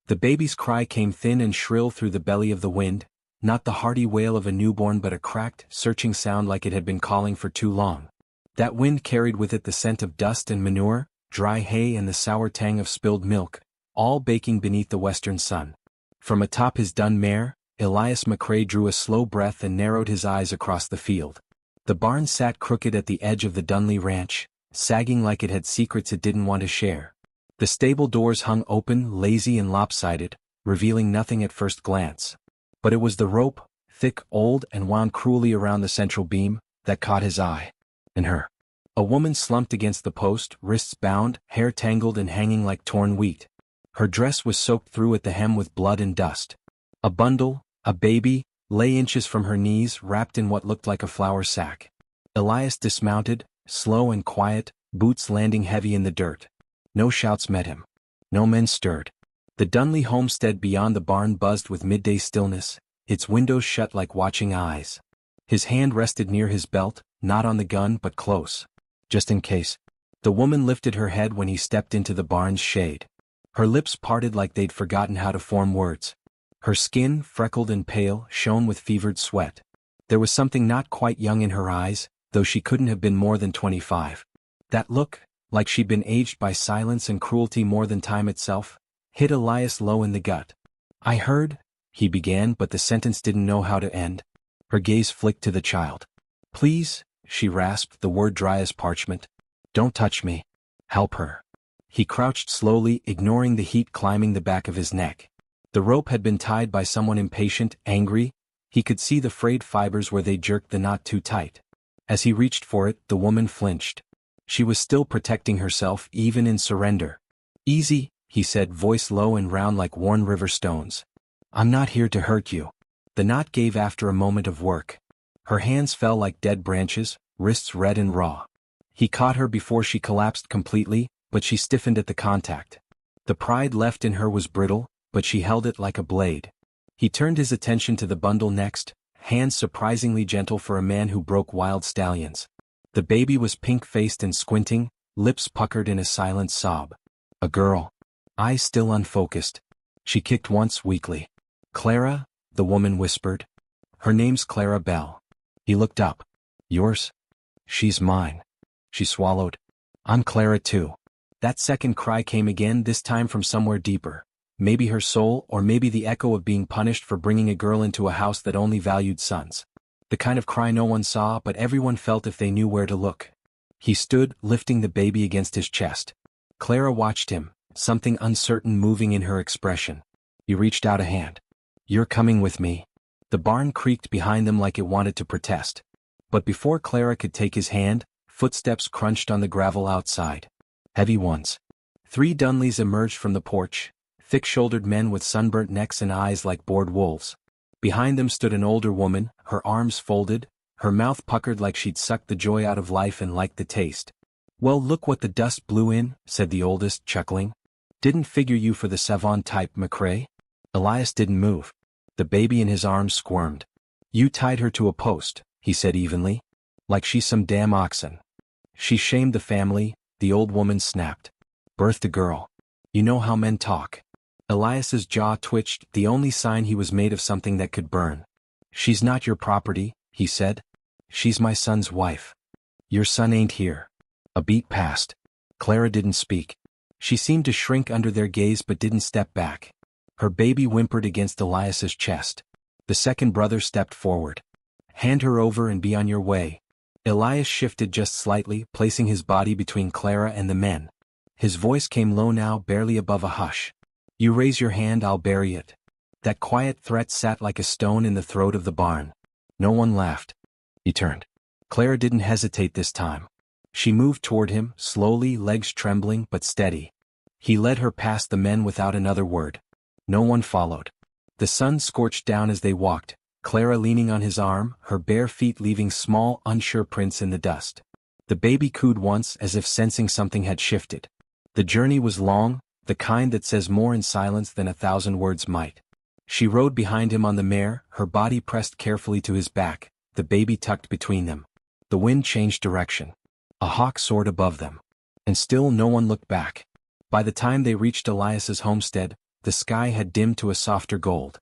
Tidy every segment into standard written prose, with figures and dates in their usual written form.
The baby's cry came thin and shrill through the belly of the wind, not the hearty wail of a newborn but a cracked, searching sound like it had been calling for too long. That wind carried with it the scent of dust and manure, dry hay and the sour tang of spilled milk, all baking beneath the western sun. From atop his dun mare, Elias McCrae drew a slow breath and narrowed his eyes across the field. The barn sat crooked at the edge of the Dunley ranch, sagging like it had secrets it didn't want to share. The stable doors hung open, lazy and lopsided, revealing nothing at first glance. But it was the rope, thick, old, and wound cruelly around the central beam, that caught his eye. And her. A woman slumped against the post, wrists bound, hair tangled and hanging like torn wheat. Her dress was soaked through at the hem with blood and dust. A bundle, a baby, lay inches from her knees, wrapped in what looked like a flour sack. Elias dismounted, slow and quiet, boots landing heavy in the dirt. No shouts met him. No men stirred. The Dunley homestead beyond the barn buzzed with midday stillness, its windows shut like watching eyes. His hand rested near his belt, not on the gun but close. Just in case. The woman lifted her head when he stepped into the barn's shade. Her lips parted like they'd forgotten how to form words. Her skin, freckled and pale, shone with fevered sweat. There was something not quite young in her eyes, though she couldn't have been more than 25. That look, like she'd been aged by silence and cruelty more than time itself, hit Elias low in the gut. "I heard," he began, but the sentence didn't know how to end. Her gaze flicked to the child. "Please," she rasped, the word dry as parchment. "Don't touch me. Help her." He crouched slowly, ignoring the heat climbing the back of his neck. The rope had been tied by someone impatient, angry. He could see the frayed fibers where they jerked the knot too tight. As he reached for it, the woman flinched. She was still protecting herself, even in surrender. "Easy," he said, voice low and round like worn river stones. "I'm not here to hurt you." The knot gave after a moment of work. Her hands fell like dead branches, wrists red and raw. He caught her before she collapsed completely, but she stiffened at the contact. The pride left in her was brittle, but she held it like a blade. He turned his attention to the bundle next, hands surprisingly gentle for a man who broke wild stallions. The baby was pink-faced and squinting, lips puckered in a silent sob. A girl. Eyes still unfocused. She kicked once weakly. "Clara?" the woman whispered. "Her name's Clara Bell." He looked up. "Yours?" "She's mine." She swallowed. "I'm Clara too." That second cry came again, this time from somewhere deeper. Maybe her soul, or maybe the echo of being punished for bringing a girl into a house that only valued sons. The kind of cry no one saw, but everyone felt if they knew where to look. He stood, lifting the baby against his chest. Clara watched him, something uncertain moving in her expression. He reached out a hand. "You're coming with me." The barn creaked behind them like it wanted to protest. But before Clara could take his hand, footsteps crunched on the gravel outside. Heavy ones. 3 Dunleys emerged from the porch, thick-shouldered men with sunburnt necks and eyes like bored wolves. Behind them stood an older woman, her arms folded, her mouth puckered like she'd sucked the joy out of life and liked the taste. "Well, look what the dust blew in," said the oldest, chuckling. "Didn't figure you for the savant type, McCrae." Elias didn't move. The baby in his arms squirmed. "You tied her to a post," he said evenly. "Like she's some damn oxen." "She shamed the family," the old woman snapped. "Birthed a girl. You know how men talk." Elias's jaw twitched, the only sign he was made of something that could burn. "She's not your property," he said. "She's my son's wife. Your son ain't here." A beat passed. Clara didn't speak. She seemed to shrink under their gaze but didn't step back. Her baby whimpered against Elias's chest. The second brother stepped forward. "Hand her over and be on your way." Elias shifted just slightly, placing his body between Clara and the men. His voice came low now, barely above a hush. "You raise your hand, I'll bury it." That quiet threat sat like a stone in the throat of the barn. No one laughed. He turned. Clara didn't hesitate this time. She moved toward him, slowly, legs trembling but steady. He led her past the men without another word. No one followed. The sun scorched down as they walked, Clara leaning on his arm, her bare feet leaving small, unsure prints in the dust. The baby cooed once as if sensing something had shifted. The journey was long, the kind that says more in silence than 1,000 words might. She rode behind him on the mare, her body pressed carefully to his back, the baby tucked between them. The wind changed direction. A hawk soared above them. And still no one looked back. By the time they reached Elias's homestead, the sky had dimmed to a softer gold.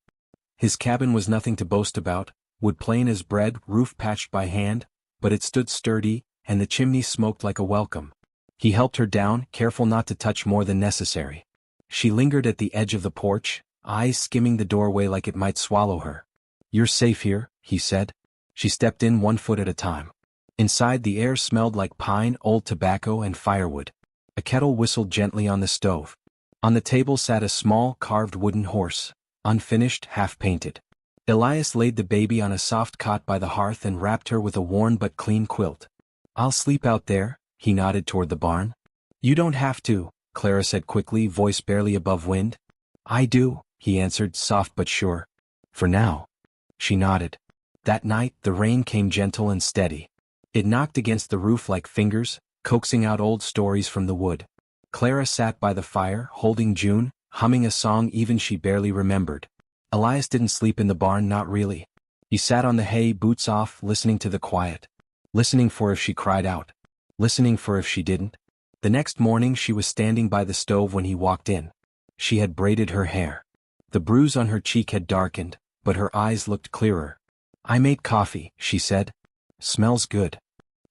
His cabin was nothing to boast about, wood plain as bread, roof patched by hand, but it stood sturdy, and the chimney smoked like a welcome. He helped her down, careful not to touch more than necessary. She lingered at the edge of the porch, eyes skimming the doorway like it might swallow her. "You're safe here," he said. She stepped in 1 foot at a time. Inside, the air smelled like pine, old tobacco, and firewood. A kettle whistled gently on the stove. On the table sat a small, carved wooden horse, unfinished, half-painted. Elias laid the baby on a soft cot by the hearth and wrapped her with a worn but clean quilt. "I'll sleep out there," he nodded toward the barn. "You don't have to," Clara said quickly, voice barely above wind. "I do," he answered, soft but sure. "For now." She nodded. That night, the rain came gentle and steady. It knocked against the roof like fingers, coaxing out old stories from the wood. Clara sat by the fire, holding June, humming a song even she barely remembered. Elias didn't sleep in the barn, not really. He sat on the hay, boots off, listening to the quiet. Listening for if she cried out. Listening for if she didn't. The next morning she was standing by the stove when he walked in. She had braided her hair. The bruise on her cheek had darkened, but her eyes looked clearer. "I made coffee," she said. "Smells good."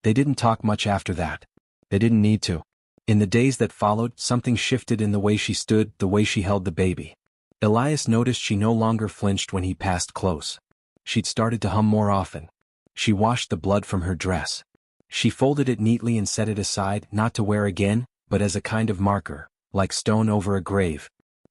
They didn't talk much after that. They didn't need to. In the days that followed, something shifted in the way she stood, the way she held the baby. Elias noticed she no longer flinched when he passed close. She'd started to hum more often. She washed the blood from her dress. She folded it neatly and set it aside, not to wear again, but as a kind of marker, like stone over a grave.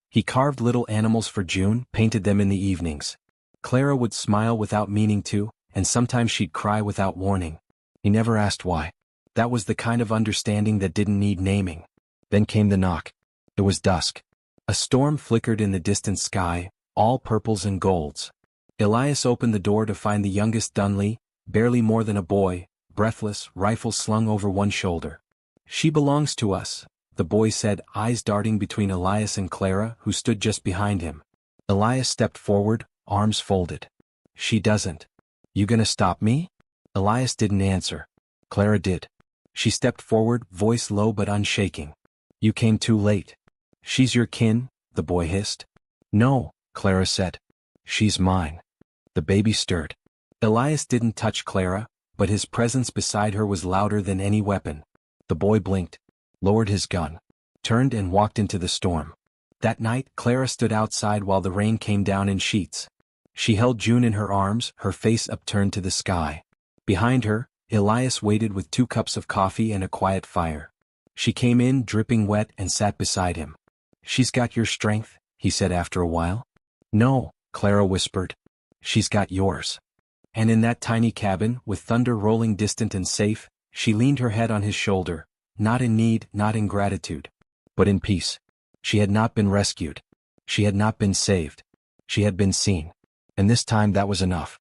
He carved little animals for June, painted them in the evenings. Clara would smile without meaning to, and sometimes she'd cry without warning. He never asked why. That was the kind of understanding that didn't need naming. Then came the knock. It was dusk. A storm flickered in the distant sky, all purples and golds. Elias opened the door to find the youngest Dunley, barely more than a boy, breathless, rifle slung over one shoulder. "She belongs to us," the boy said, eyes darting between Elias and Clara, who stood just behind him. Elias stepped forward, arms folded. "She doesn't." "You gonna stop me?" Elias didn't answer. Clara did. She stepped forward, voice low but unshaking. "You came too late." "She's your kin," the boy hissed. "No," Clara said. "She's mine." The baby stirred. Elias didn't touch Clara, but his presence beside her was louder than any weapon. The boy blinked, lowered his gun, turned and walked into the storm. That night, Clara stood outside while the rain came down in sheets. She held June in her arms, her face upturned to the sky. Behind her, Elias waited with 2 cups of coffee and a quiet fire. She came in, dripping wet, and sat beside him. "She's got your strength," he said after a while. "No," Clara whispered. "She's got yours." And in that tiny cabin, with thunder rolling distant and safe, she leaned her head on his shoulder, not in need, not in gratitude, but in peace. She had not been rescued. She had not been saved. She had been seen. And this time that was enough.